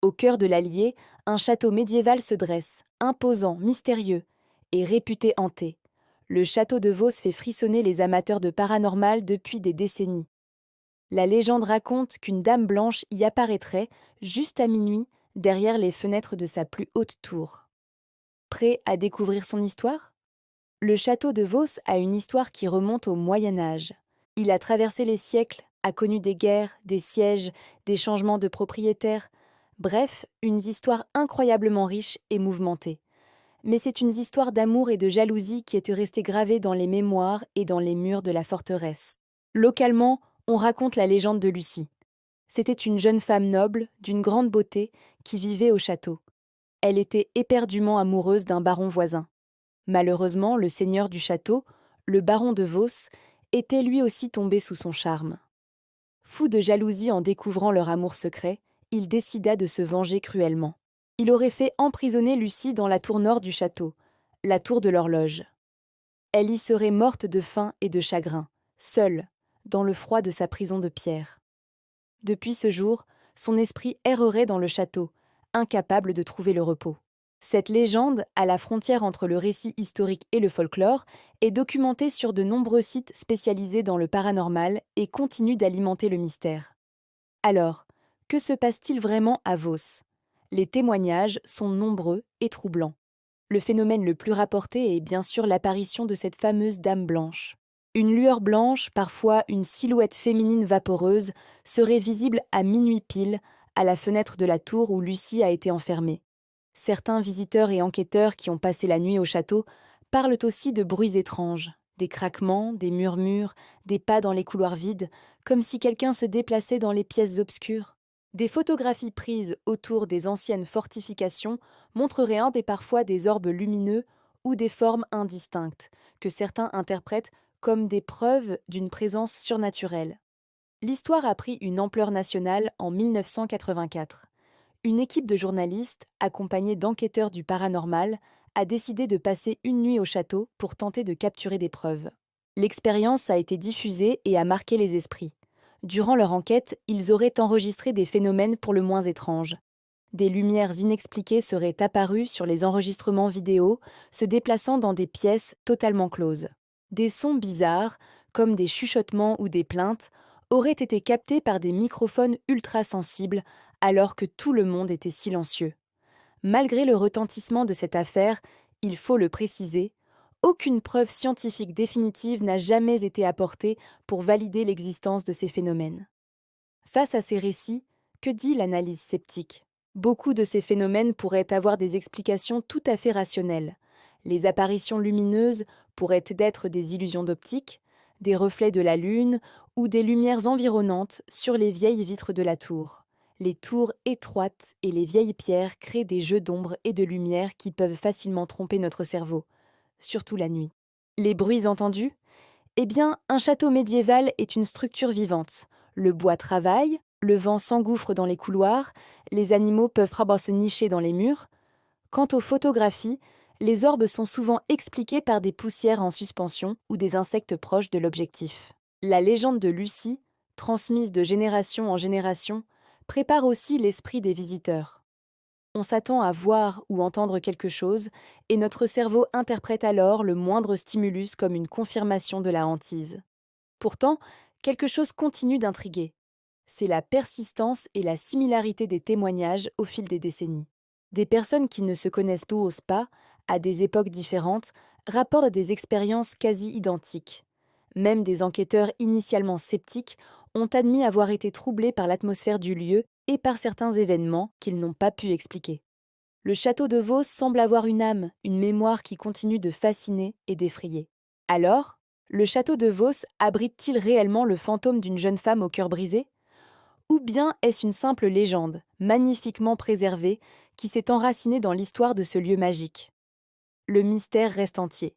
Au cœur de l'Allier, un château médiéval se dresse, imposant, mystérieux et réputé hanté. Le château de Vos fait frissonner les amateurs de paranormal depuis des décennies. La légende raconte qu'une dame blanche y apparaîtrait, juste à minuit, derrière les fenêtres de sa plus haute tour. Prêt à découvrir son histoire? Le château de Vos a une histoire qui remonte au Moyen Âge. Il a traversé les siècles, a connu des guerres, des sièges, des changements de propriétaires. Bref, une histoire incroyablement riche et mouvementée. Mais c'est une histoire d'amour et de jalousie qui est restée gravée dans les mémoires et dans les murs de la forteresse. Localement, on raconte la légende de Lucie. C'était une jeune femme noble, d'une grande beauté, qui vivait au château. Elle était éperdument amoureuse d'un baron voisin. Malheureusement, le seigneur du château, le baron de Vos, était lui aussi tombé sous son charme. Fou de jalousie en découvrant leur amour secret, il décida de se venger cruellement. Il aurait fait emprisonner Lucie dans la tour nord du château, la tour de l'horloge. Elle y serait morte de faim et de chagrin, seule, dans le froid de sa prison de pierre. Depuis ce jour, son esprit errerait dans le château, incapable de trouver le repos. Cette légende, à la frontière entre le récit historique et le folklore, est documentée sur de nombreux sites spécialisés dans le paranormal et continue d'alimenter le mystère. Alors, que se passe-t-il vraiment à Vos? Les témoignages sont nombreux et troublants. Le phénomène le plus rapporté est bien sûr l'apparition de cette fameuse dame blanche. Une lueur blanche, parfois une silhouette féminine vaporeuse, serait visible à minuit pile, à la fenêtre de la tour où Lucie a été enfermée. Certains visiteurs et enquêteurs qui ont passé la nuit au château parlent aussi de bruits étranges, des craquements, des murmures, des pas dans les couloirs vides, comme si quelqu'un se déplaçait dans les pièces obscures. Des photographies prises autour des anciennes fortifications montreraient parfois des orbes lumineux ou des formes indistinctes, que certains interprètent comme des preuves d'une présence surnaturelle. L'histoire a pris une ampleur nationale en 1984. Une équipe de journalistes, accompagnée d'enquêteurs du paranormal, a décidé de passer une nuit au château pour tenter de capturer des preuves. L'expérience a été diffusée et a marqué les esprits. Durant leur enquête, ils auraient enregistré des phénomènes pour le moins étranges. Des lumières inexpliquées seraient apparues sur les enregistrements vidéo, se déplaçant dans des pièces totalement closes. Des sons bizarres, comme des chuchotements ou des plaintes, auraient été captés par des microphones ultra sensibles alors que tout le monde était silencieux. Malgré le retentissement de cette affaire, il faut le préciser, aucune preuve scientifique définitive n'a jamais été apportée pour valider l'existence de ces phénomènes. Face à ces récits, que dit l'analyse sceptique? Beaucoup de ces phénomènes pourraient avoir des explications tout à fait rationnelles. Les apparitions lumineuses pourraient être des illusions d'optique, des reflets de la lune ou des lumières environnantes sur les vieilles vitres de la tour. Les tours étroites et les vieilles pierres créent des jeux d'ombre et de lumière qui peuvent facilement tromper notre cerveau, surtout la nuit. Les bruits entendus? Eh bien, un château médiéval est une structure vivante. Le bois travaille, le vent s'engouffre dans les couloirs, les animaux peuvent se nicher dans les murs. Quant aux photographies, les orbes sont souvent expliqués par des poussières en suspension ou des insectes proches de l'objectif. La légende de Lucie, transmise de génération en génération, prépare aussi l'esprit des visiteurs. On s'attend à voir ou entendre quelque chose, et notre cerveau interprète alors le moindre stimulus comme une confirmation de la hantise. Pourtant, quelque chose continue d'intriguer. C'est la persistance et la similarité des témoignages au fil des décennies. Des personnes qui ne se connaissent tous pas, à des époques différentes, rapportent des expériences quasi identiques. Même des enquêteurs initialement sceptiques ont admis avoir été troublés par l'atmosphère du lieu et par certains événements qu'ils n'ont pas pu expliquer. Le château de Vos semble avoir une âme, une mémoire qui continue de fasciner et d'effrayer. Alors, le château de Vos abrite-t-il réellement le fantôme d'une jeune femme au cœur brisé? Ou bien est-ce une simple légende, magnifiquement préservée, qui s'est enracinée dans l'histoire de ce lieu magique? Le mystère reste entier.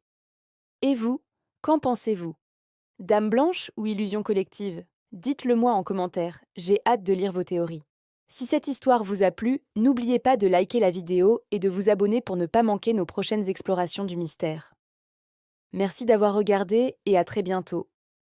Et vous, qu'en pensez-vous? Dame blanche ou illusion collective? Dites-le moi en commentaire, j'ai hâte de lire vos théories. Si cette histoire vous a plu, n'oubliez pas de liker la vidéo et de vous abonner pour ne pas manquer nos prochaines explorations du mystère. Merci d'avoir regardé et à très bientôt.